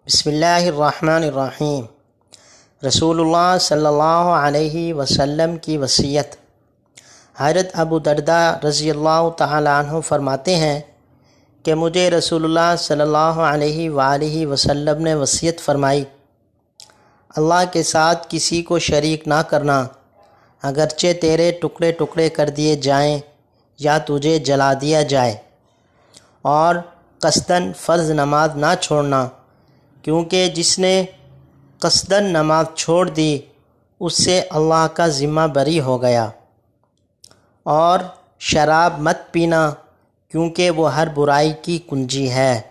بسم اللہ الرحمن الرحیم۔ رسول اللہ صلی اللہ علیہ وسلم کی وصیت۔ حضرت ابو درداء رضی اللہ تعالی عنہ فرماتے ہیں کہ مجھے رسول اللہ صلی اللہ علیہ وآلہ وسلم نے وصیت فرمائی، اللہ کے ساتھ کسی کو شریک نہ کرنا، اگرچہ تیرے ٹکڑے ٹکڑے کر دیے جائیں یا تجھے جلا دیا جائے، اور قصداً فرض نماز نہ چھوڑنا، کیونکہ جس نے قصداً نماز چھوڑ دی اس سے اللہ کا ذمہ بری ہو گیا، اور شراب مت پینا کیونکہ وہ ہر برائی کی کنجی ہے،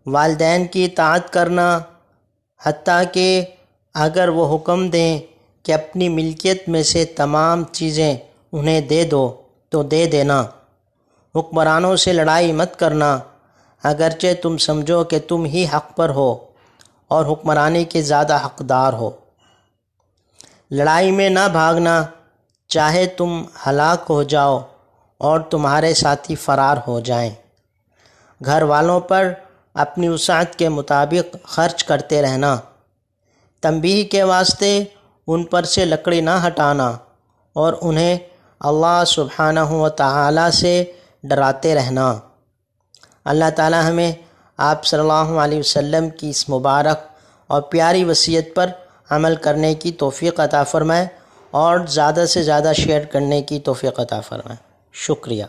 والدین کی اطاعت کرنا حتیٰ کہ اگر وہ حکم دیں کہ اپنی ملکیت میں سے تمام چیزیں انہیں دے دو تو دے دینا، حکمرانوں سے لڑائی مت کرنا اگرچہ تم سمجھو کہ تم ہی حق پر ہو اور حکمرانی کے زیادہ حقدار ہو، لڑائی میں نہ بھاگنا چاہے تم ہلاک ہو جاؤ اور تمہارے ساتھی فرار ہو جائیں، گھر والوں پر اپنی وسعت کے مطابق خرچ کرتے رہنا، تنبیہ کے واسطے ان پر سے لکڑی نہ ہٹانا، اور انہیں اللہ سبحانہ و تعالی سے ڈراتے رہنا۔ اللہ تعالی ہمیں آپ صلی اللہ علیہ وسلم کی اس مبارک اور پیاری وصیت پر عمل کرنے کی توفیق عطا فرمائے اور زیادہ سے زیادہ شیئر کرنے کی توفیق عطا فرمائے۔ شکریہ۔